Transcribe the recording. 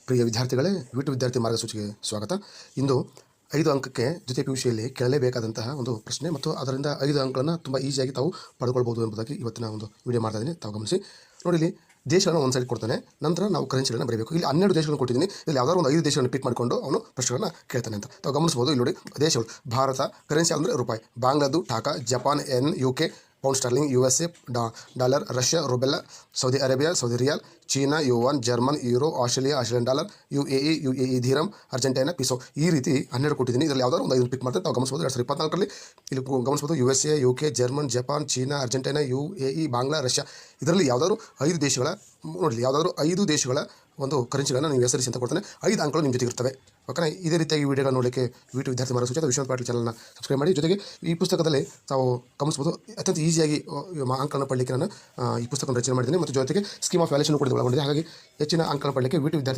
ಪ್ರಿಯ ವಿದ್ಯಾರ್ಥಿಗಳೇ, ವಿಟು ವಿದ್ಯಾರ್ಥಿ ಮಾರ್ಗಸೂಚಿಗೆ ಸ್ವಾಗತ. ಇಂದು 5 ಅಂಕಕ್ಕೆ ದ್ವಿತೀಯ PUCಯಲ್ಲಿ ಕೇಳಲೇಬೇಕಾದಂತಹ ಒಂದು ಪ್ರಶ್ನೆ ಮತ್ತು ಅದರಿಂದ 5 ಅಂಕಗಳನ್ನು ತುಂಬ ಈಸಿಯಾಗಿ ತಾವು ಪಡೆದುಕೊಳ್ಬೋದು ಎಂಬುದಾಗಿ ಇವತ್ತಿನ ಒಂದು ವಿಡಿಯೋ ಮಾಡ್ತಾ ಇದ್ದೀನಿ. ತಾವು ಗಮನಿಸಿ. ನೋಡಿ, ಇಲ್ಲಿ ದೇಶಗಳನ್ನು ಒಂದು ಸೈಡ್ ಕೊಡ್ತಾನೆ, ನಂತರ ನಾವು ಕರೆನ್ಸಿಗಳನ್ನು ಬರೀಬೇಕು. ಇಲ್ಲಿ 12 ದೇಶಗಳನ್ನು ಕೊಟ್ಟಿದ್ದೀನಿ. ಇಲ್ಲಿ ಯಾವ್ದಾದ್ರು ಒಂದು 5 ದೇಶಗಳನ್ನು ಪಿಕ್ ಮಾಡಿಕೊಂಡು ಅವನು ಪ್ರಶ್ನೆಗಳನ್ನು ಕೇಳ್ತಾನೆ ಅಂತ ತಾವು ಗಮನಿಸ್ಬೋದು. ಇಲ್ಲಿ ನೋಡಿ, ದೇಶಗಳು ಭಾರತ, ಕರೆನ್ಸಿ ಅಂದರೆ ರೂಪಾಯಿ, ಬಾಂಗ್ಲಾದು taka, Japan yen, UK pound sterling, USA dollar, Russia rouble, Saudi Arabia Saudi riyal, China yuan, German euro, Australia Australian dollar, UAE dirham, Argentina peso. ಈ ರೀತಿ 12 ಕೊಟ್ಟಿದ್ದೀನಿ. ಇದರಲ್ಲಿ ಯಾವ್ದಾದ್ರು ಒಂದು 5 ಪಿಕ್ ಮಾಡ್ತಾರೆ. ತಾವು ಗಮನಿಸ್ಬೋದು. 2024ರಲ್ಲಿ ಇಲ್ಲಿ ಗಮನಿಸ್ಬೋದು. USA, UK, German, Japan, China, Argentina, UAE, Bangla, Russia. ಇದರಲ್ಲಿ ಯಾವ್ದಾದ್ರು 5 ದೇಶಗಳ ನೋಡಿ, ಯಾವ್ದಾದ್ರು 5 ದೇಶಗಳ ಒಂದು ಕರೆನ್ಸಿಗಳನ್ನು ನೀವು ಹೆಸರಿಸಿ ಅಂತ ಕೊಡ್ತಾನೆ. 5 ಅಂಕಗಳು ನಿಮ್ಮ ಜೊತೆಗೆ ಇರ್ತವೆ. ಓಕೆನಾ? ಇದೇ ರೀತಿಯಾಗಿ ವಿಡಿಯೋಗಳು ನೋಡಲಿಕ್ಕೆ ವಿಟು ವಿದ್ಯಾರ್ಥಿ ಮಾರ್ಗಸೂಚಿ ಅಥವಾ ವಿಶ್ವನಾಥ್ ಪಾಟೀಲ್ ಚಾನಲ್ನ ಸಬ್ಸ್ಕ್ರೈಬ್ ಮಾಡಿ. ಜೊತೆಗೆ ಈ ಪುಸ್ತಕದಲ್ಲಿ ತಾವು ಗಮನಿಸ್ಬೋದು, ಅತ್ಯಂತ ಈಸಿಯಾಗಿ ಅಂಕಗಳನ್ನು ಪಡಲಿಕ್ಕೆ ನಾನು ಈ ಪುಸ್ತಕವನ್ನು ರಚನೆ ಮಾಡಿದ್ದೀನಿ ಮತ್ತು ಜೊತೆಗೆ ಸ್ಕೀಮ್ ಆಫ್ ವ್ಯಾಲ್ಯೂಷನ್ ಕೂಡ ಒಳಗೊಂಡಿದೆ. ಹಾಗಾಗಿ ಹೆಚ್ಚಿನ ಅಂಕಗಳನ್ನು ಪಡಲಿಕ್ಕೆ ವಿಟು ವಿದ್ಯಾರ್ಥಿ